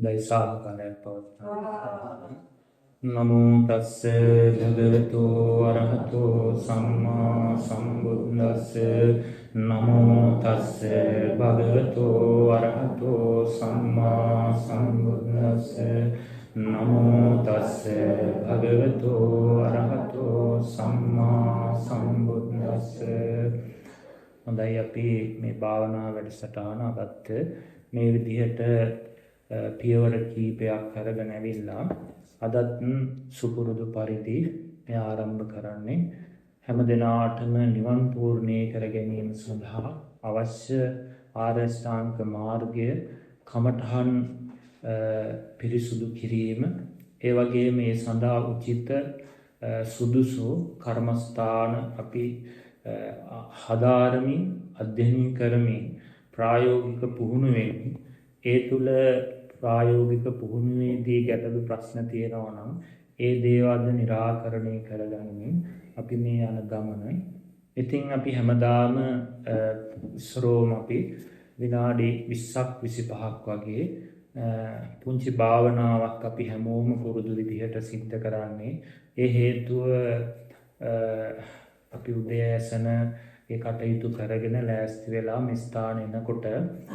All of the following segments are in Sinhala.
දෛසාකලයක් පවත්වනවා. නමෝ තස්ස භගවතු අරහතෝ සම්මා සම්බුද්දස්ස. නමෝ තස්ස භගවතු අරහතෝ සම්මා සම්බුද්දස්ස. නමෝ තස්ස භගවතු අරහතෝ සම්මා සම්බුද්දස්ස. හොඳයි, අපි මේ භාවනා වැඩසටහන අගත්ත මේ විදිහට පියවර කීපයක් අරගෙන ඇවිල්ලා අදත් සුපුරුදු පරිදි මේ ආරම්භ කරන්නේ හැම දිනාටම නිවන් පූර්ණේ කර ගැනීම සඳහා අවශ්‍ය ආර්ය ශ්‍රාංක මාර්ගය කමඨහන් පිරිසුදු කිරීම, ඒ වගේම මේ සඳහා උචිත සුදුසු කර්මස්ථාන අපි හදාරමින් අධ්‍යයනය කරමින් ප්‍රායෝගික පුහුණු වෙමින් ඒ තුළ ප්‍රායෝගික පුහුණුවේදී ගැටලු ප්‍රශ්න තියෙනවා නම් ඒ දේවල් निराකරණය කරගනිමින් අපි මේ යන ගමන. ඉතින් අපි හැමදාම ඉස්සරෝම අපි විනාඩි 20ක් 25ක් වගේ පුංචි භාවනාවක් අපි හැමෝම පුරුදු විදිහට සිද්ධ කරන්නේ. ඒ හේතුව අපි උදෑසන ඒ කටයුතු කරගෙන ලෑස්ති වෙලා මේ ස්ථානෙ එනකොට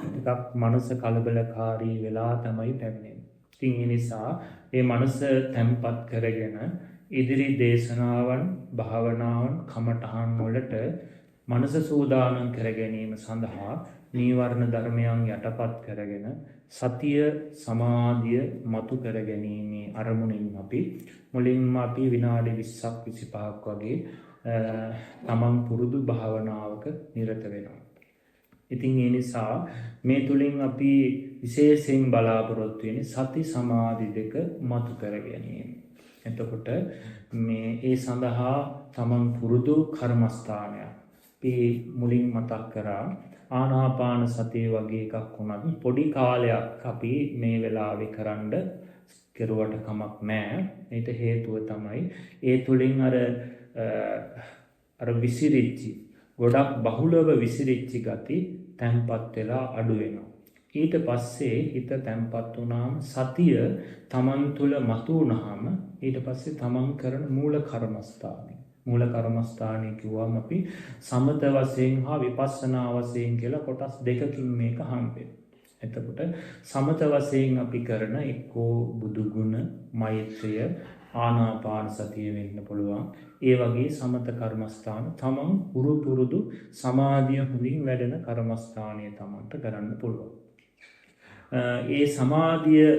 ටිකක් මනස කලබලකාරී වෙලා තමයි පැමිණෙන්නේ. ඉතින් ඒ නිසා මේ මනස තැම්පත් කරගෙන ඉදිරි දේශනාවන්, භාවනාවන්, කමඨහන් වලට මනස සූදානම් කර ගැනීම සඳහා නීවරණ ධර්මයන් යටපත් කරගෙන සතිය සමාධිය මතු කර ගැනීමේ අරමුණින් අපි මුලින්ම අපි විනාඩි 20ක් 25ක් වගේ තමන් පුරුදු භාවනාවක නිරත වෙනවා. ඉතින් ඒ නිසා මේ තුලින් අපි විශේෂයෙන් බලාපොරොත්තු වෙන්නේ සති සමාධි දෙක මතු කර ගැනීම. එතකොට මේ ඒ සඳහා තමන් පුරුදු කර්මස්ථානයක් අපි මුලින් මතක් කරා. ආනාපාන සතිය වගේ එකක් වුණත් පොඩි කාලයක් අපි මේ වෙලාවේ කරන්න කෙරුවට කමක් නැහැ. ඒට හේතුව තමයි ඒ තුලින් අර විසිරිච්චි ගොඩක් බහුලව විසිරිච්චි ගති තැම්පත් වෙලා අඩු වෙනවා. ඊට පස්සේ හිත තැම්පත් වුණාම සතිය තමන් තුළ මතු වුණාම ඊට පස්සේ තමන් කරන මූල කර්මස්ථානය කිව්වම අපි සමත වශයෙන් හා විපස්සනා වශයෙන් කියලා කොටස් දෙකකින් මේක හම්බෙනවා. එතකොට සමත වශයෙන් අපි කරන එක්කෝ බුදු ගුණ, මෛත්‍රිය, ආනාපාන සතිය වෙන්න පුළුවන්. ඒ වගේ සමත කර්මස්ථාන තමන් පුරුදු සමාධිය හොඳින් වැඩෙන කර්මස්ථානය තමන්ට කරන්න පුළුවන්. ඒ සමාධිය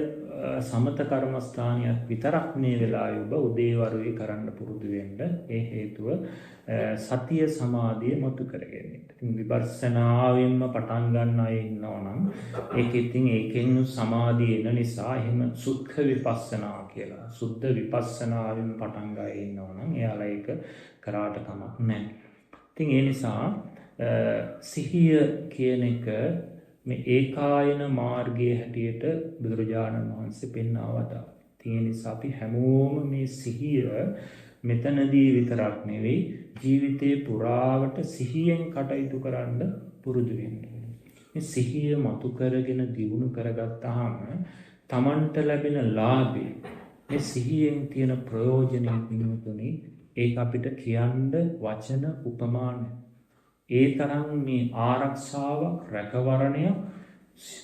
සමත කර්මස්ථානයක් විතරක් මේ වෙලාවේ ඔබ උදේවරුේ කරන්න පුරුදු වෙන්න. ඒ හේතුව සතිය සමාධිය මතු කරගන්න. ඉතින් විපස්සනාවෙන්ම පටන් ගන්න අය ඉන්නවා නම් ඒකෙන් සමාධිය එන නිසා එහෙම සුද්ධ විපස්සනා කියලා සුද්ධ විපස්සනාවෙන් පටන් ගන්න ඉන්නවා නම් එයාලා ඒක කරාට කමක් නැහැ. ඉතින් ඒ නිසා සිහිය කියන එක මේ ඒකායන මාර්ගයේ හැටියට බුදුරජාණන් වහන්සේ පෙන්වා වදාළා. ඒ නිසා අපි හැමෝම මේ සිහිය මෙතනදී විතරක් නෙවෙයි ජීවිතේ පුරාවට සිහියෙන් කටයුතු කරන්න පුරුදු වෙන්න. මේ සිහිය මතු කරගෙන දියුණු කරගත්තාම තමන්ට ලැබෙන ලාභේ මේ සිහියෙන් තියෙන ප්‍රයෝජනෙ පිණුතුනි ඒක අපිට කියන්න වචන උපමාන. ඒ තරම් මේ ආරක්ෂාවක්, රැකවරණය,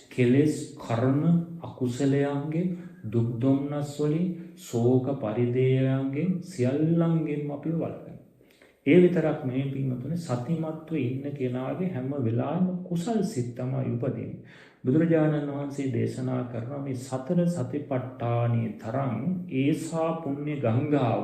කෙලෙස් කර්ම අකුසලයන්ගෙන්, දුක් දුම්නස් වලින්, ශෝක පරිදේවයන්ගෙන් සියල්ලංගෙන් අපි වළකිනවා. ඒ විතරක් නෙවෙයි පින්වතුනි, සතිමත්ව ඉන්න කෙනාගේ හැම වෙලාවෙම කුසල් සිත් තමයි උපදින්නේ. බුදුරජාණන් වහන්සේ දේශනා කරන මේ සතර සතිපට්ඨානයේ තරම් ඒසා පුණ්‍ය ගංගාව,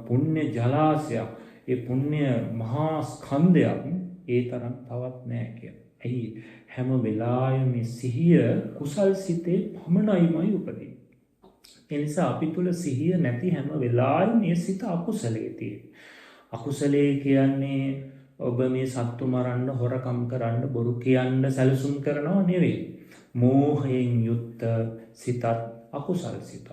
පුණ්‍ය ජලාශයක්, ඒ පුණ්‍ය මහා ස්කන්ධයක් ඒ තරම් තවත් නැහැ කියලා. ඇයි? හැම වෙලාවෙම මේ සිහිය කුසල් සිතේ පමණයිමයි උපදින්නේ. ඒ නිසා අපි තුල සිහිය නැති හැම වෙලාවෙම මේ සිත අකුසලයේ තියෙන්නේ. අකුසලයේ කියන්නේ ඔබ මේ සත්තු මරන්න, හොරකම් කරන්න, බොරු කියන්න සැලසුම් කරනව නෙවෙයි. මෝහයෙන් යුක්ත සිතත් අකුසල් සිතක්.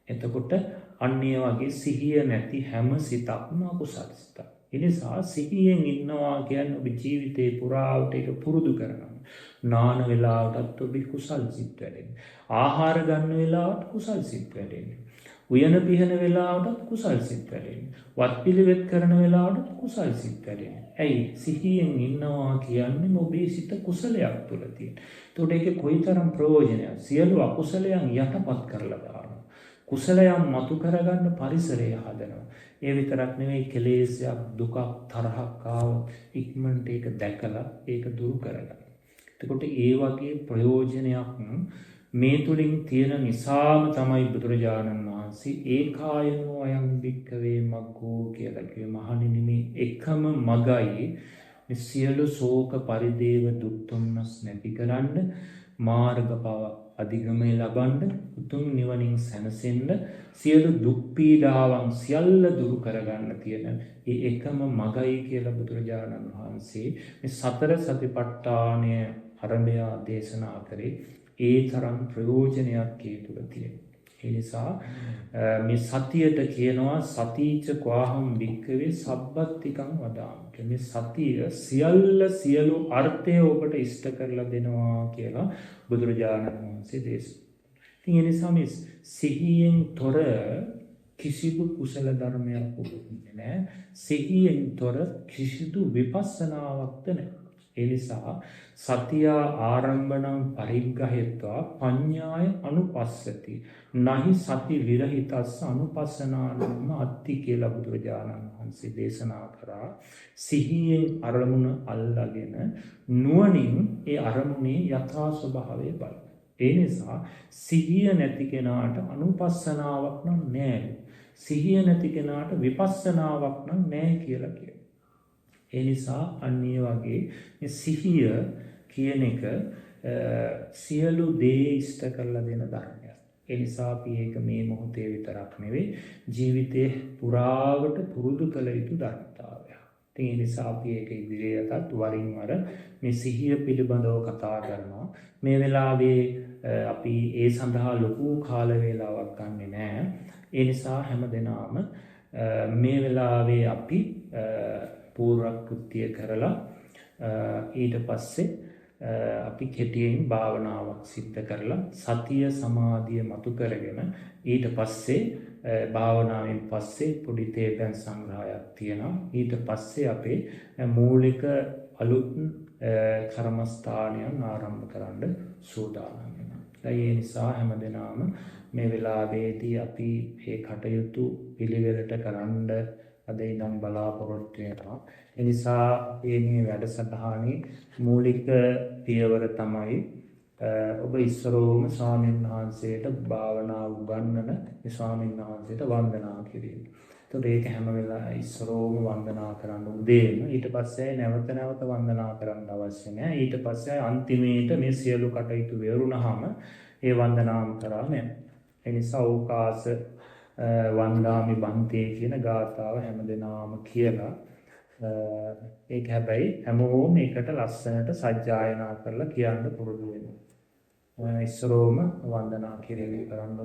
එතකොට අන්නේ වගේ සිහිය නැති හැම සිතක්ම අකුසල් සිතක්. ඒ නිසා සිහියෙන් ඉන්නවා කියන්නේ ඔබ ජීවිතේ පුරාවට ඒක පුරුදු කරනවා. නාන වෙලාවටත් ඔබේ කුසල් සිත් වැඩෙන්නේ. ආහාර ගන්න වෙලාවට කුසල් සිත් වැඩෙන්නේ. උයන පිහන වෙලාවටත් කුසල් සිත් වැඩෙන්නේ. වත් පිළිවෙත් කරන වෙලාවටත් කුසල් සිත් වැඩෙන්නේ. ඇයි සිහියෙන් ඉන්නවා කියන්නේ ඔබේ සිත කුසලයක් තුළ තියෙන. එතකොට ඒකේ කොයිතරම් ප්‍රයෝජනයක්. සියලු අකුසලයන් යටපත් කරලා දානවා. කුසලයන් මතු කරගන්න පරිසරය හදනවා. ඒ විතරක් නෙවෙයි කෙලෙසයක් දුකක් තරහක් ආවොත් ඉක්මනට ඒක දැකලා ඒක දුරු කරගන්න. එතකොට ඒ වගේ ප්‍රයෝජනයක් මේ තුලින් තියෙන නිසාම තමයි බුදුරජාණන් වහන්සේ ඒකායනෝ අයං භික්ඛවේ මග්ගෝ කියලා කිව්වේ. මහණෙනි මේ එකම මගයි මේ සියලු ශෝක පරිදේව දුක් දුම්නස් නැති කරන්න මාර්ගඵල අධිගමනය ලබන්න උතුම් නිවනින් සැනසෙන්න සියලු දුක් පීඩාවන් සියල්ල දුරු කරගන්න තියෙන ඒ එකම මගයි කියලා බුදුරජාණන් වහන්සේ මේ සතර සතිපට්ඨානය ආරම්භය දේශනා කරේ. ඒ තරම් ප්‍රයෝජනයක් ඒ තුළ තියෙනවා. ඒ නිසා මේ සතියට කියනවා සතිච කවාහම් වික්කවේ සබ්බත්තිකං වදාමි. මේ සතිය සියලු අර්ථය ඔබට ඉෂ්ට කරලා දෙනවා කියලා බුදුරජාණන් වහන්සේ දේශනා. ඉතින් ඒ නිසා මේ සිහියෙන් තොර කිසිදු කුසල ධර්මයක් උපදින්නේ නැහැ. සිහියෙන් තොර කිසිදු විපස්සනාවක්ද නැහැ. ඒ නිසා සතිය ආරම්භණං පරිග්ගහෙත්වා පඤ්ඤාය අනුපස්සති නහි සති විරහිතස්ස අනුපස්සනානම අත්ති කියලා බුදුරජාණන් වහන්සේ දේශනා කරා. සිහියෙන් අරමුණ අල්ලාගෙන නුවණින් ඒ අරමුණේ යථා ස්වභාවය බලන්න. ඒ නිසා සිහිය නැති කෙනාට අනුපස්සනාවක් නම් නැහැ. සිහිය නැති කෙනාට විපස්සනාවක් නම් නැහැ කියලා කියනවා. ඒ නිසා අන්නේ වගේ මේ සිහිය කියන එක සියලු දේ ඉෂ්ට කරලා දෙන ධර්මයක්. ඒ නිසා අපි ඒක මේ මොහොතේ විතරක් නෙවෙයි ජීවිතේ පුරාවට පුරුදු කළ යුතු ධර්මතාවයක්. ඉතින් ඒ නිසා අපි ඒක ඉදිරියටත් වරින් වර මේ සිහිය පිළිබඳව කතා කරනවා. මේ වෙලාවේ අපි ඒ සඳහා ලොකු කාල වේලාවක් ගන්නෙ නැහැ. ඒ නිසා හැමදෙනාම මේ වෙලාවේ අපි පූර්වකෘත්‍ය කරලා ඊට පස්සේ අපි කෙටියෙන් භාවනාවක් සිද්ධ කරලා සතිය සමාධිය මතු කරගෙන ඊට පස්සේ භාවනාවෙන් පස්සේ පොඩි තේපැන් සංග්‍රහයක් තියෙනවා. ඊට පස්සේ අපේ මූලික අලුත් කර්මස්ථානයන් ආරම්භ කරන්න සූදානම් වෙනවා. ඒ නිසා හැමදෙනාම මේ වෙලාවේදී අපි මේ කටයුතු පිළිවෙලට කරන්න අද ඉඳන් බලාපොරොත්තු වෙනවා. ඒ නිසා මේ වැඩසටහනේ මූලික පියවර තමයි ඔබ ඉස්සරෝම ස්වාමීන් වහන්සේට භාවනාව උගන්වන මේ ස්වාමීන් වහන්සේට වන්දනා කිරීම. එතකොට ඒක හැම වෙලාවෙම ඉස්සරෝම වන්දනා කරන්න උදේම ඊට පස්සේ නැවත වන්දනා කරන්න අවශ්‍ය නැහැ. ඊට පස්සේ අන්තිමේට මේ සියලු කටයුතු වෙරුණාම ඒ වන්දනාම් කරාම යනවා. ඒ නිසා ඕකාස වන්දාමි බන්තේ කියන ගාථාව හැමදෙනාම කියලා ඒක හැබැයි හැමෝම එකට ලස්සනට සජ්ජායනා කරලා කියන්න පුරුදු වෙනවා. ඉස්සරෝම වන්දනා කිරීම කරන්න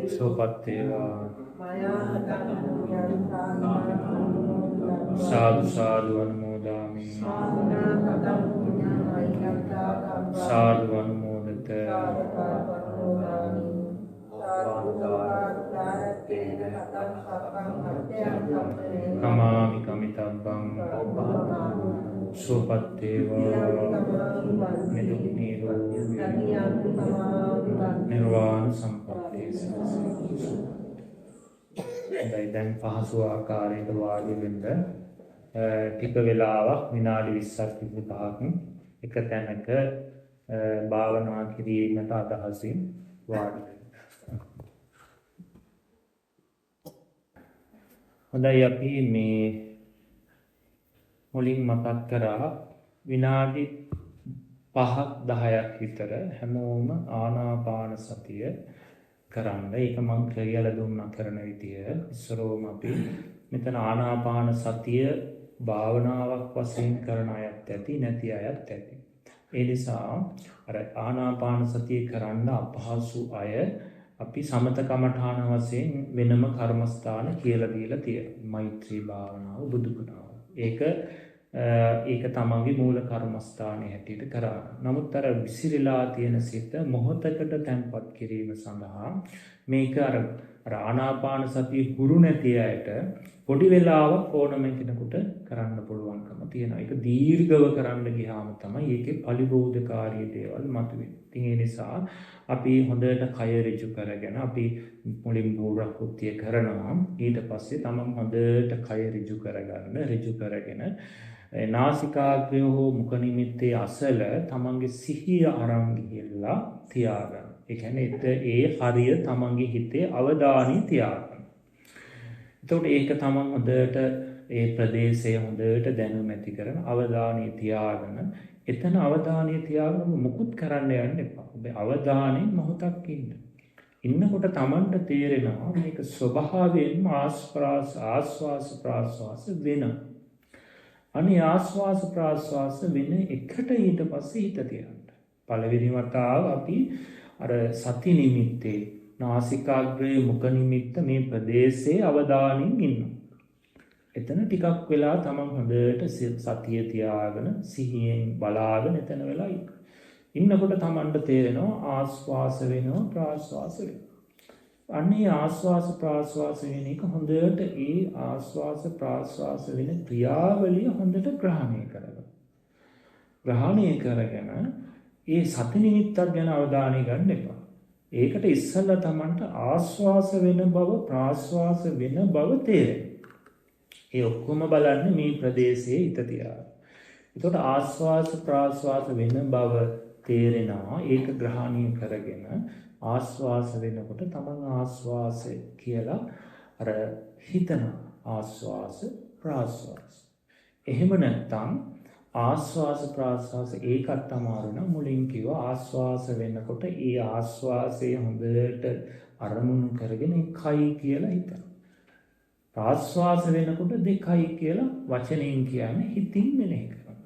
සෝපත් වේවා. සාදු සාදු අනුමෝදාමි. සාදු අනුමෝදත. කමාමි කමිතබ්බං සෝපත් වේවා. නිදුක් නිරෝගී නිර්වාණ සම්පත්තිය සැලසෙයි. දැන් පහසු ආකාරයකට වාඩි වෙන්න ටික වෙලාවක් විනාඩි 20ක් 25ක් එක තැනක භාවනා කිරීමට අදහසින් වාඩි වෙන්න. හොඳයි අපි මේ මුලින් මතක් කරා විනාඩි 5ක් 10ක් විතර හැමෝම ආනාපාන සතිය කරන්න. ඒක මම කියලා දුන්නා කරන විදිය. ඉස්සරෝම අපි මෙතන ආනාපාන සතිය භාවනාවක් වශයෙන් කරන අයත් ඇති නැති අයත් ඇති. ඒ නිසා අර ආනාපාන සතිය කරන්න අපහසු අය අපි සමත කමඨාන වශයෙන් වෙනම කර්මස්ථාන කියලා දීලා තියෙනවා. මෛත්‍රී භාවනාව, බුදු ගුණාව. ඒක තමන්ගේ මූල කර්මස්ථානයේ හැටියට කරා. නමුත් අර විසිරීලා තියෙන සිත මොහොතකට තැන්පත් කිරීම සඳහා මේක අර ආනාපාන සතිය හුරු නැති අයට පොඩි වෙලාවක් ඕනම කෙනෙකුට කරන්න පුළුවන්කම තියෙනවා. ඒක දීර්ඝව කරන්න ගියාම තමයි ඒකේ පරිබෝධකාරී දේවල් මතුවෙන්නේ. ඉතින් ඒ නිසා අපි හොඳට කය ඍජු කරගෙන අපි මුලින් බෝරකුත්‍ය කරනවා. ඊට පස්සේ තමන් හොඳට කය ඍජු කරගෙන නාසිකාග්‍රය හෝ මුඛ නිමිත්තේ අසල තමන්ගේ සිහිය අරන් ගිහිල්ලා තියාගන්න. ඒ කියන්නේ ඒ හරිය තමන්ගේ හිතේ අවධානය තියාගන්න. එතකොට ඒක තමන් හොඳට ඒ ප්‍රදේශය හොඳට දැනුම ඇති කරන අවධානය තියාගෙන එතන අවධානය තියාගෙන මුකුත් කරන්න යන්න එපා. ඔබේ අවධානයෙන් මොහොතක් ඉන්න. ඉන්නකොට තමන්ට තේරෙනවා මේක ස්වභාවයෙන්ම ආස්වාස ප්‍රාස්වාස වෙනවා. අනේ ආස්වාස ප්‍රාස්වාස වෙන එකට ඊට පස්සේ හිත තියන්න. පළවෙනි වතාව අපි අර සති නිමිත්තේ නාසිකාග්‍රේ මුඛ නිමිත්ත මේ ප්‍රදේශයේ අවධානයෙන් ඉන්නවා. එතන ටිකක් වෙලා තමන් හොඳට සතිය තියාගෙන සිහියෙන් බලාගෙන එතන වෙලා ඉන්නකොට තමන්ට තේරෙනවා ආස්වාස වෙනවා ප්‍රාස්වාස වෙනවා. අන්නේ ආස්වාස ප්‍රාස්වාස වෙන එක හොඳට ඒ ආස්වාස ප්‍රාස්වාස වෙන ක්‍රියාවලිය හොඳට ග්‍රහණය කරගෙන ඒ සති නිමිත්තක් ගැන අවධානය ගන්න එපා. ඒකට ඉස්සෙල්ලා තමන්ට ආස්වාස වෙන බව ප්‍රාස්වාස වෙන බව තේරෙනවා. ඒ ඔක්කොම බලන්නේ මේ ප්‍රදේශයේ හිත තියාගෙන. එතකොට ආස්වාස ප්‍රාස්වාස වෙන බව තේරෙනවා. ඒක ග්‍රහණය කරගෙන ආස්වාස වෙනකොට තමන් ආස්වාස කියලා අර හිතන ආස්වාස ප්‍රාස්වාස. එහෙම නැත්නම් ආස්වාස ප්‍රාස්වාස ඒකත් අමාරු නම් මුලින් කිව්වා ආස්වාස වෙනකොට ඒ ආස්වාසය හොඳට අරමුණු කරගෙන එකයි කියලා හිතනවා. ප්‍රාස්වාස වෙනකොට දෙකයි කියලා වචනයෙන් කියන්නේ හිතින් මෙනෙහි කරනවා.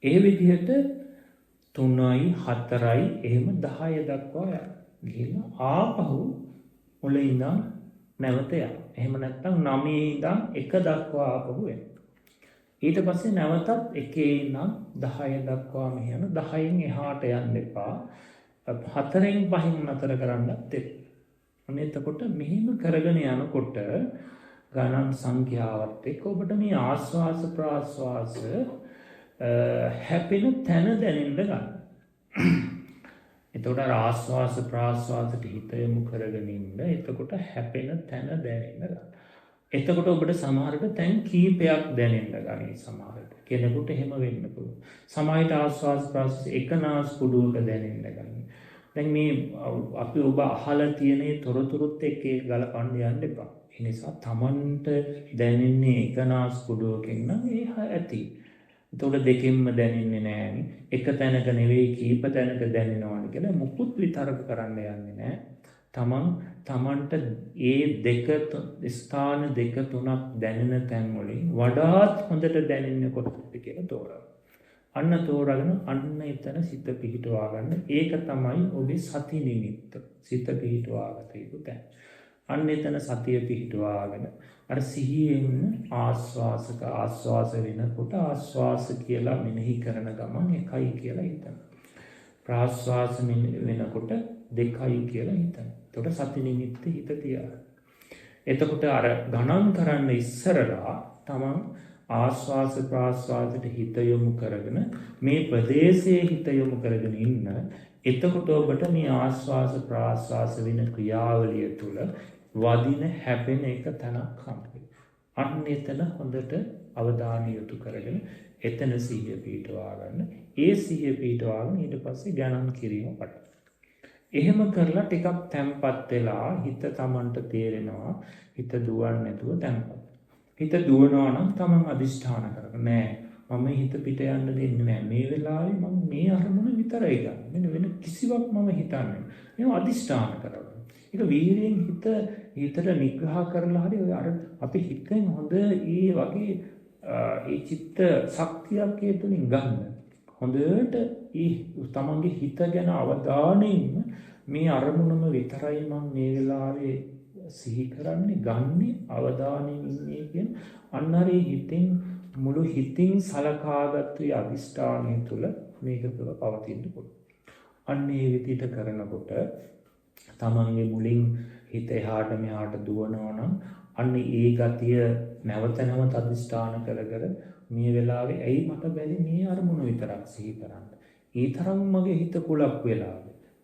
ඒ විදිහට 3යි 4යි එහෙම 10 දක්වා ගිහින් ආපහු මුලින් ඉඳන් නැවත යනවා. එහෙම නැත්නම් 9 ඉඳන් 1 දක්වා ආපහු එනවා. ඊට පස්සේ නැවතත් 1 ඉඳන් 10 දක්වා මෙහෙම 10න් එහාට යන්න එපා. 4න් 5න් නතර කරන්නත් එපා. අනේ එතකොට මෙහෙම කරගෙන යනකොට ගණන් සංඛ්‍යාවත් එක්ක ඔබට මේ ආස්වාස ප්‍රාස්වාස හැපෙන තැන දැනෙන්න ගන්න. එතකොට ආස්වාස ප්‍රාස්වාසට හිත යොමු කරගෙන ඉන්න. එතකොට හැපෙන තැන දැනෙන්න ගන්න. එතකොට ඔබට සමහරට තැන් කීපයක් දැනෙන්න ගනී. සමහරට කෙනෙකුට එහෙම වෙන්න පුළුවන්. සමහරට ආස්වාස ප්‍රාස්වාස එක නාස්පුඩුවක දැනෙන්න ගනී. දැන් මේ අපි ඔබ අහලා තියෙන තොරතුරුත් එක්ක ගලපන්න යන්න එපා. ඒ නිසා තමන්ට දැනෙන්නේ එක නාස්පුඩුවකින් නම් ඒ ඇති. එතකොට දෙකෙන්ම දැනෙන්නේ නැහැ. එක තැනක නෙවෙයි කීප තැනක දැනෙනවානේ කියලා මුකුත් විතරක කරන්න යන්නේ නැහැ. තමන්ට ඒ ස්ථාන දෙක තුනක් දැනෙන තැන් වලින් වඩාත් හොඳට දැනෙන්නේ කොතනද කියලා තෝරගන්න. අන්න තෝරගෙන අන්න එතන සිත පිහිටවා ගන්න. ඒක තමයි ඔබේ සති නිමිත්ත. සිත පිහිටවාගත යුතු තැන. අන්න එතන සතිය පිහිටවාගෙන අර සිහියෙන් ආස්වාස වෙනකොට ආස්වාස කියලා මෙනෙහි කරන ගමන් එකයි කියලා හිතන්න. ප්‍රාස්වාස වෙනකොට දෙකයි කියලා හිතන්න. එතකොට සති නිමිත්තේ හිත තියාගන්න. එතකොට අර ගණන් කරන්න ඉස්සරලා තමන් ආස්වාස ප්‍රාස්වාසයට හිත යොමු කරගෙන මේ ප්‍රදේශයේ හිත යොමු කරගෙන ඉන්න. එතකොට ඔබට මේ ආස්වාස ප්‍රාස්වාස වෙන ක්‍රියාවලිය තුළ වදින හැපෙන එක තැනක් හම්බෙයි. අන්න එතන හොඳට අවධානය යොමු කරගෙන එතන සිහිය පිහිටවා ගන්න. ඒ සිහිය පිහිටවාගෙන ඊට පස්සේ ගණන් කිරීම පටන්. එහෙම කරලා ටිකක් තැම්පත් වෙලා හිත තමන්ට තේරෙනවා හිත දුවන්නේ නැතුව තැම්පත්. හිත දුවනවා නම් තමන් අදිෂ්ඨාන කරගන්න. නෑ මම හිත පිට යන්න දෙන්නේ නෑ. මේ වෙලාවේ මම මේ අරමුණ විතරයි ගන්න. මෙන්න වෙන කිසිවක් මම හිතන්නේ නෑ. මේව අදිෂ්ඨාන කරගන්න. ඒක වීර්යයෙන් හිතට නිග්‍රහ කරලා හරි අර අපි හිතෙන් හොඳ ඒ වගේ ඒ චිත්ත ශක්තියක් ඒ තුලින් ගන්න. හොඳට ඒ තමන්ගේ හිත ගැන අවධානයෙන් මේ අරමුණම විතරයි මම මේ වෙලාවේ සිහි කරන්නේ ගන්නේ අවධානයෙන් ඉන්නේ කියන අන්න අර හිතෙන් මුළු හිතින් සලකාගත්තු අදිෂ්ඨානය තුළ මේක තුළ පවතින්න පුළුවන්. අන්න ඒ විදිහට කරනකොට තමන්ගේ මුලින් හිත එහාට මෙහාට දුවනවා නම් අන්න ඒ ගතිය නැවත නැවත අදිෂ්ඨාන කර කර මේ වෙලාවේ ඇයි මට බැරි මේ අරමුණ විතරක් සිහි කරන්න. ඒ තරම් මගේ හිත කුලක් වෙලා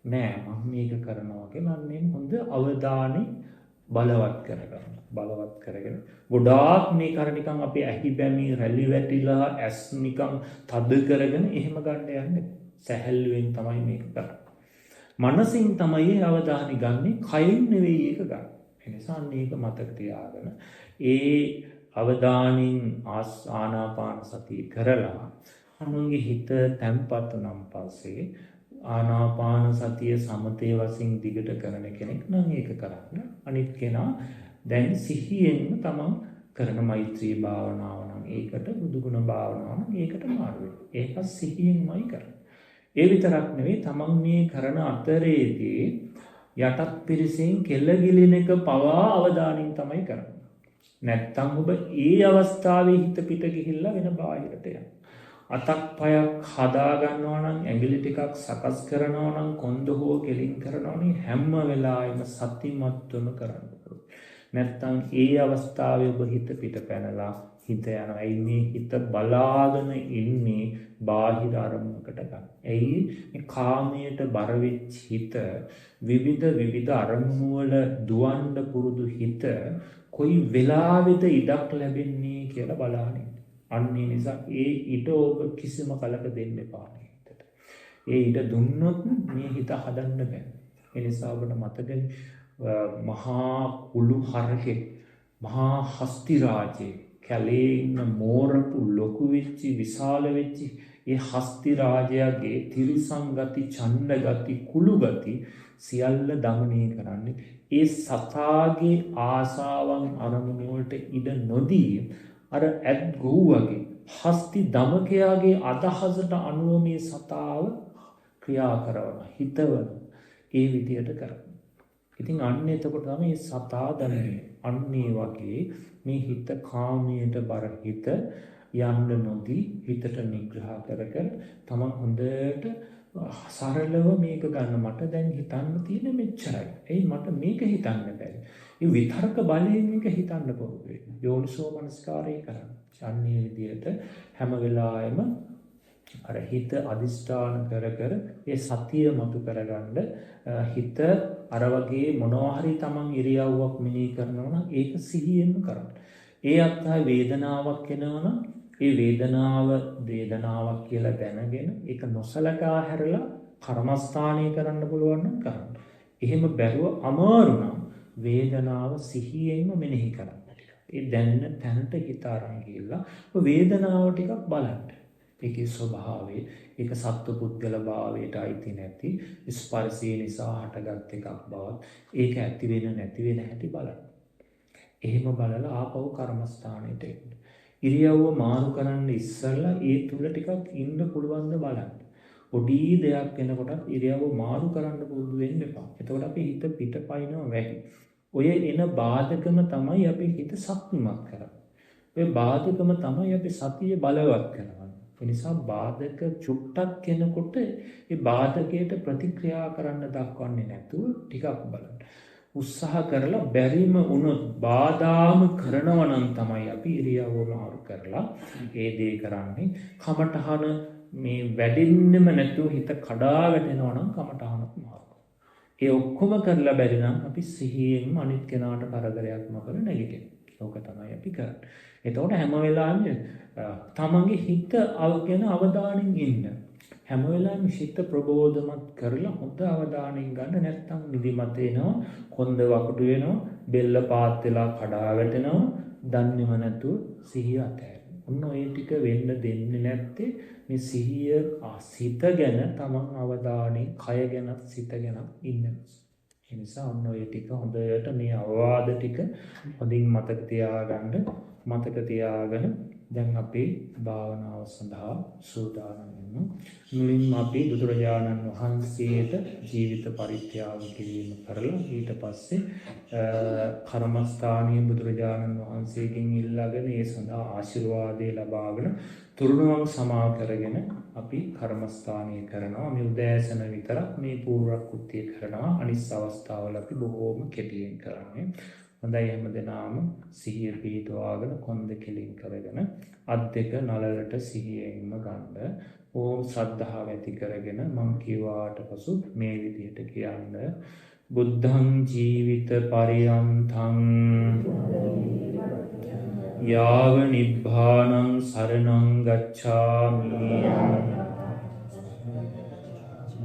නෑ මම මේක කරනවා කියලා අන්නේ හොඳ අවධානය බලවත් කරගන්න. බලවත් කරගෙන ගොඩාක් මේ කර නිකන් අපි ඇහි බැමි රැලි වැටිලා ඇස් නිකන් තද කරගෙන එහෙම ගන්න යන්නේ. සැහැල්ලුවෙන් තමයි මේක කරන්නේ. මනසින් තමයි අවධානය ගන්නේ, කයින් නෙවෙයි ඒක ගන්න. ඒ නිසා මේක මතක තියාගෙන ඒ අවධානයෙන් ආනාපාන සතිය කරලා අනුන්ගේ හිත තැම්පත් නම් පස්සේ ආනාපාන සතිය සමතේ වශයෙන් දිගට කරන කෙනෙක් නම් ඒක කරන්න. අනිත් කෙනා දැන් සිහියෙන්ම තමන් කරන මෛත්‍රී භාවනාව නම් ඒකට බුදුගුණ භාවනාව නම් ඒකට මාරු වෙනවා. ඒක සිහියෙන්මයි කරන්නේ. ඒ විතරක් නෙවෙයි තමන් මේ කරන අතරේදී යටත් පිරිසෙන් කෙල්ල ගිලින එක පවා අවධානයෙන් තමයි කරන්නේ. නැත්තම් ඔබ ඒ අවස්ථාවේ හිත පිට ගිහිල්ලා වෙන බාහිරට යනවා. අතක් පයක් හදා ගන්නවා නම් ඇඟිලි ටිකක් සකස් කරනවා නම් කොන්ද හෝ කෙලින් කරනවා නම් හැම වෙලාවෙම සතිමත්වම කරන්න ඕනේ. නැත්තම් ඒ අවස්ථාවේ ඔබ හිත පිට පැනලා හිත යනවා. ඇයි මේ හිත බලාගෙන ඉන්නේ බාහිර අරමුණකට ගන්න. ඇයි මේ කාමයට බර වෙච්ච හිත විවිධ අරමුණු වල දුවන්න පුරුදු හිත කොයි වෙලාවෙද ඉඩක් ලැබෙන්නේ කියලා බලන්නේ. අන්නේ නිසා ඒ ඊට ඔබ කිසිම කලක දෙන්න එපා හිතට. ඒ ඊට දුන්නොත් මේ හිත හදන්න බෑ. ඒ නිසා ඔබට මතකයි මහා කුළු හරකේ මහා හස්ති රාජේ කැලේ ඉන්න මෝරපු ලොකු වෙච්චි විශාල වෙච්චි ඒ හස්ති රාජයාගේ තිරිසන් ගති, ඡණ්ඩ ගති, කුළු ගති සියල්ල දමනය කරන්නේ ඒ සතාගේ ආසාවන් අරමුණු වලට ඉඩ නොදී අර ඇත් ගොව්වගේ හස්ති දමකයාගේ අදහසට අනුව මේ සතාව ක්‍රියා කරන හිතවන ඒ විදියට කරන. ඉතින් අන්න එතකොට තමයි සතා දන්නේ. අන්නේ වගේ මේ හිත කාමයට බර හිත යන්න නොදී හිතට නිග්‍රහ කර කර තමන් හොඳට සරලව මේක ගන්න. මට දැන් හිතන්න තියෙන මෙච්චරයි. එයි මට මේක හිතන්න බැරි. ඒ විතර්ක බලයෙන් මේක හිතන්න පුරුදු වෙන්න. යෝනිසෝ මනස්කාරය කරන්න. අන්නේ විදියට හැම වෙලාවෙම අර හිත අදිෂ්ඨාන කර කර ඒ සතිය මතු කරගන්න හිත අර වගේ මොනවා හරි තමන් ඉරියව්වක් මෙනෙහි කරනවා නම් ඒක සිහියෙන්ම කරන්න. ඒ අත්හා වේදනාවක් එනවා නම් ඒ වේදනාවක් කියලා දැනගෙන ඒක නොසලකා හැරලා කර්මස්ථානය කරන්න පුළුවන් නම් කරන්න. එහෙම බැරුව අමාරු නම් වේදනාව සිහියෙන්ම මෙනෙහි කරන්න. ඒ දැනෙන තැනට හිත අරන් ගිහලා වේදනාව ටිකක් බලන්න. ඒකේ ස්වභාවය, ඒක සත්ව පුද්ගල භාවයට අයිති නැති ස්පර්ශය නිසා හටගත් එකක් බවත්, ඒක ඇති වෙන නැති වෙන හැටි බලන්න. එහෙම බලලා ආපහු කර්මස්ථානෙට එන්න. ඉරියව්ව මාරු කරන්න ඉස්සෙල්ලා ඒ තුල ටිකක් ඉන්න පුළුවන් ද බලන්න. පොඩි දෙයක් වෙනකොට ඉරියව්ව මාරු කරන්න පුරුදු වෙන්න එපා. එතකොට අපි හිත පිටපයින්ව වැඩි. ඔය එන බාධකම තමයි අපි හිත ශක්තිමත් කරන්නේ. ඔය බාධකම තමයි අපි සතිය බලවත් කරන්නේ. ඒ නිසා බාධක චුට්ටක් එනකොට ඒ බාධකයට ප්‍රතික්‍රියා කරන්න දක්වන්නේ නැතුව ටිකක් බලන්න. උත්සාහ කරලා බැරිම වුණොත් බාධාම කරනවා නම් තමයි අපි ඉරියව්ව මාරු කරලා ඒ දේ කරන්නේ. කමඨහන මේ වැඩින්නෙම නැතුව හිත කඩා වැටෙනවා නම් කමඨහනක් මාරු. ඒ ඔක්කොම කරලා බැරි නම් අපි සිහියෙන් අනිත් කෙනාට කරදරයක් නොකර නැගිටින්න. ඕක තමයි අපි කරන්නේ. එතකොට හැම වෙලාවෙම තමන්ගේ හිත ගැන අවධානයෙන් ඉන්න. හැම වෙලාවෙම හිත ප්‍රබෝධමත් කරලා හොඳ අවධානයෙන් ගන්න. නැත්නම් නිදිමත එනවා, කොන්ද වකුඩු වෙනවා, බෙල්ල පාත් වෙලා කඩා වැටෙනවා, දන්නේම නැතුව සිහිය අතහැරෙනවා. ඔන්න ඔය ටික වෙන්න දෙන්නේ නැත්තේ මේ සිහිය සිත ගැන තමන් අවධානයෙන්, කය ගැන, සිත ගැන ඉන්න නිසා. ඒ නිසා ඔන්න ඔය ටික හොඳට මේ අවවාද ටික හොඳින් මතක තියාගන්න. මතක තියාගෙන දැන් අපි භාවනාව සඳහා සූදානම් වෙමු. මුලින්ම අපි බුදුරජාණන් වහන්සේට ජීවිත පරිත්‍යාග කිරීම කරලා ඊට පස්සේ කර්මස්ථානීය බුදුරජාණන් වහන්සේගෙන් ඉල්ලාගෙන ඒ සඳහා ආශිර්වාදය ලබාගෙන තුරුණුවම් සමා කරගෙන අපි කර්මස්ථානීය කරනවා. මේ උදෑසන විතරක් මේ පූර්ව කෘත්‍ය කරනවා. අනිත් අවස්ථාවල අපි බොහෝම කෙටියෙන් කරන්නේ. හොඳයි හැමදෙනාම සිහිය පිහිටුවාගෙන කොන්ද කෙලින් කරගෙන අත් දෙක නළලට සිහියෙන්ම ගන්න. ඕම් ශ්‍රද්ධාව ඇති කරගෙන මම කියවාට පසු මේ විදිහට කියන්න. බුද්ධං ජීවිත පරියන්තං යාව නිබ්බානං සරණං ගච්ඡාමි.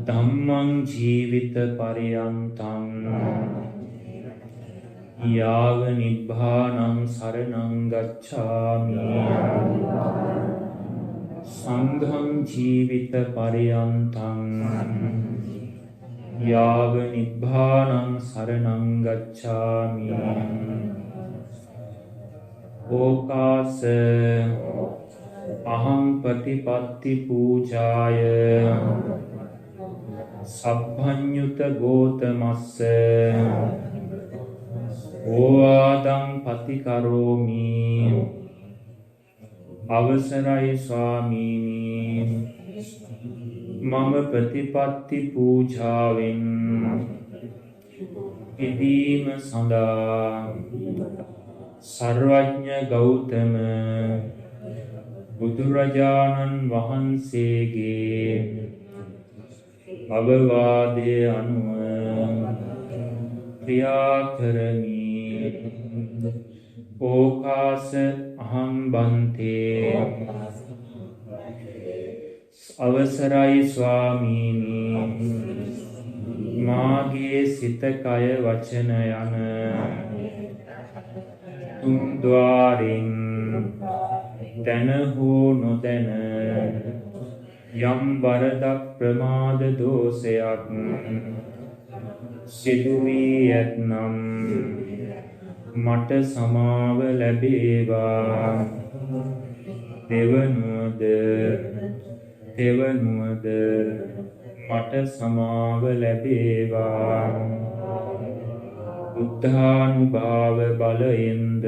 ධම්මං ජීවිත පරියන්තං යාව නිබ්බානං සරණං ගච්ඡාමි. සංඝං ජීවිත පරියන්තං යාව නිබ්බානං සරණං ගච්ඡාමි. ඕකාස අහං ප්‍රතිපත්ති පූජාය සබ්බඤ්ඤුත ගෝතමස්ස ඕවාදං පතිකරෝමි. අවසරයි ස්වාමීනි, මම ප්‍රතිපත්ති පූජාවෙන් පිදීම සඳහා සර්වඥ ගෞතම බුදුරජාණන් වහන්සේගේ අවවාදය අනුව ක්‍රියා කරමි. ඕකාස අහං බන්තේ. අවසරයි ස්වාමීනි, මාගේ සිත කය වචන යන තුන් ద్వාරින් දැන හෝ නොදැන යම් වරදක් ප්‍රමාද දෝෂයක් සිදු වී ඇතනම් මට සමාව ලැබේවා. දෙවනුවද මට සමාව ලැබේවා. බුද්ධානුභාව බලයෙන්ද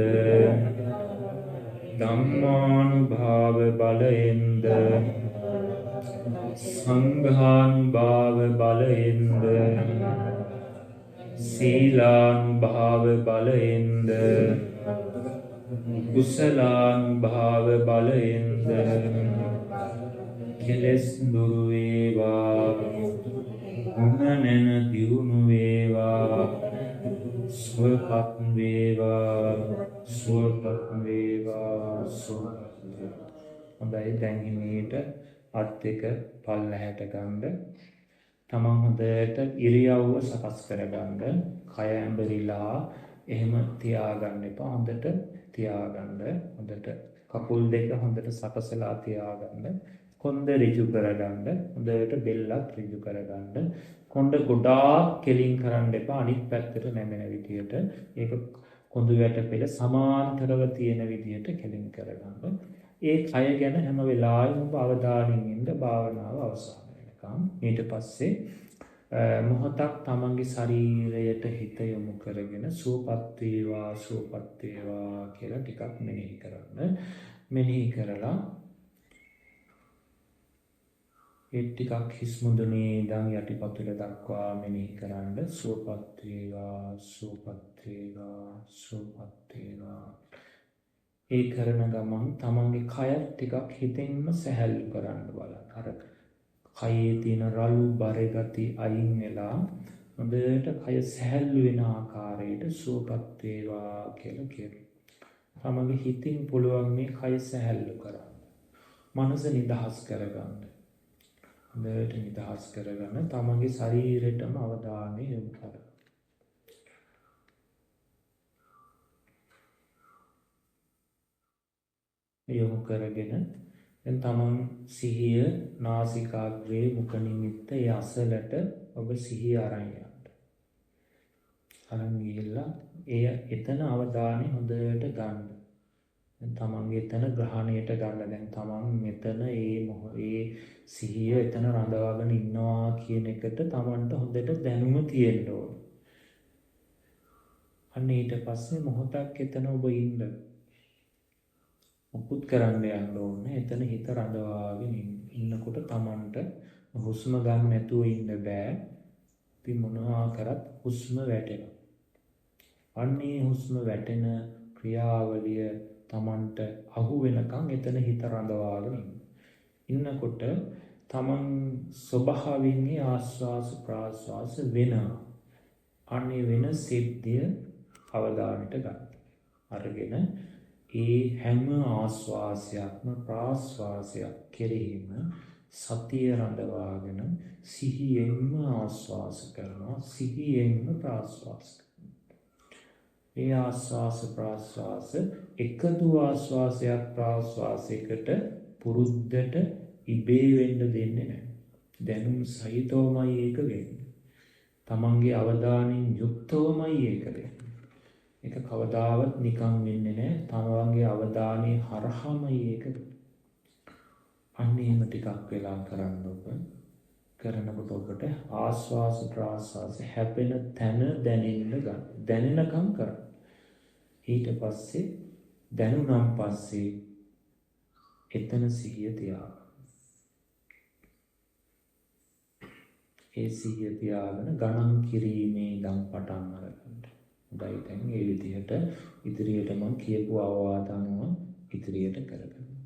ධම්මානුභාව බලයෙන්ද සංඝානුභාව බලයෙන්ද සීලානුභාව බලයෙන්ද කුසලානුභාව බලයෙන්ද කෙලෙස් දුරු වේවා. ගුණ නැන දියුණු වේවා. සුවපත් වේවා. හොඳයි, දැන් හිමීට අත් දෙක පල්ලහැට ගන්න. තමන් හොඳට ඉරියව්ව සකස් කරගන්න. කය ඇඹරිලා එහෙම තියාගන්න එපා. හොඳට තියාගන්න. හොඳට කකුල් දෙක හොඳට සකසලා තියාගන්න. කොන්ද ඍජු කරගන්න. හොඳට බෙල්ලත් ඍජු කරගන්න. කොන්ද ගොඩාක් කෙලින් කරන්න එපා. අනිත් පැත්තට නැමෙන විදියට ඒක කොඳු වැට පෙළ සමාන්තරව තියෙන විදියට කෙලින් කරගන්න. ඒ කය ගැන හැම වෙලාවෙම අවධානයෙන් ඉන්න භාවනාව අවසන් වෙනකම්. ඊට පස්සේ මොහොතක් තමන්ගේ ශරීරයට හිත යොමු කරගෙන සුවපත් වේවා කියලා ටිකක් මෙනෙහි කරන්න. මෙනෙහි කරලා ඒ ටිකක් හිස් මුදුනේ ඉඳන් යටිපතුල දක්වා මෙනෙහි කරන්න. සුවපත් වේවා. ඒ කරන ගමන් තමන්ගේ කය ටිකක් හිතෙන්ම සැහැල්ලු කරන්න බලන්න. අර කයේ තියෙන රළු බර ගති අයින් වෙලා හොඳට කය සැහැල්ලු වෙන ආකාරයට සුවපත් වේවා කියලා කියනවා. තමන්ගේ හිතින් පුළුවන් මේ කය සැහැල්ලු කරන්න. මනස නිදහස් කරගන්න. හොඳට නිදහස් කරගන්න. තමන්ගේ ශරීරයටම අවධානය යොමු කරන්න. යොමු කරගෙන දැන් තමන් සිහිය නාසිකාග්‍රේ මුඛ නිමිත්ත ඒ අසලට ඔබ සිහිය අරන් යන්න. අරන් ගිහිල්ලා එය එතන අවධානය හොඳට ගන්න. තමන්ගේ එතන ග්‍රහණයට ගන්න. දැන් තමන් මෙතන ඒ සිහිය එතන රඳවාගෙන ඉන්නවා කියන එකට තමන්ට හොඳට දැනුම තියෙන්න ඕන. අන්න ඊට පස්සේ මොහොතක් එතන ඔබ ඉන්න. මුකුත් කරන්න යන්න ඕනේ. එතන හිත රඳවාගෙන ඉන්නකොට තමන්ට හුස්ම ගන්න නැතුව ඉන්න බෑ. අපි මොනවා කරත් හුස්ම වැටෙනවා. අන්නේ හුස්ම වැටෙන ක්‍රියාවලිය තමන්ට අහු වෙනකන් එතන හිත රඳවාගෙන ඉන්නකොට තමන් ස්වභාවයෙන් ආස්වාස ප්‍රාස්වාස වෙනවා. අනේ වෙන සිද්ධිය අවධානයට ගන්න. අරගෙන ඒ හැම ආස්වාසයක්ම ප්‍රාස්වාසයක් කෙරෙහිම සතිය රඳවාගෙන සිහියෙන්ම ආස්වාස කරනවා. සිහියෙන්ම ප්‍රාස්වාස ඒ ආස්වාස ප්‍රාස්වාස එකදු ආස්වාසයක් ප්‍රාස්වාසයකට පුරුද්දට ඉබේ වෙන්න දෙන්නේ නැහැ. දැනුම් සහිතවමයි ඒක වෙන්නේ. තමන්ගේ අවධානයෙන් යුක්තවමයි ඒක වෙන්නේ. ඒක කවදාවත් නිකන් වෙන්නේ නැහැ. තමන්ගේ අවධානයේ හරහාමයි ඒක වෙන්නේ. අන්න එහෙම ටිකක් වෙලා කරන්න ඔබ. කරනකොට ඔබට ආස්වාස ප්‍රාස්වාස හැපෙන තැන දැනෙන්න ගන්න. දැනෙනකම් කරන්න. ඊට පස්සේ දැනුනම් පස්සේ එතන සිහිය තියාගන්න. ඒ සිහිය තියාගෙන ගණන් කිරීමේ ඉඳන් පටන් අරගන්න. හොඳයි දැන් මේ විදිහට ඉදිරියට මම කියපු අවවාද අනුව ඉදිරියට කරගන්න.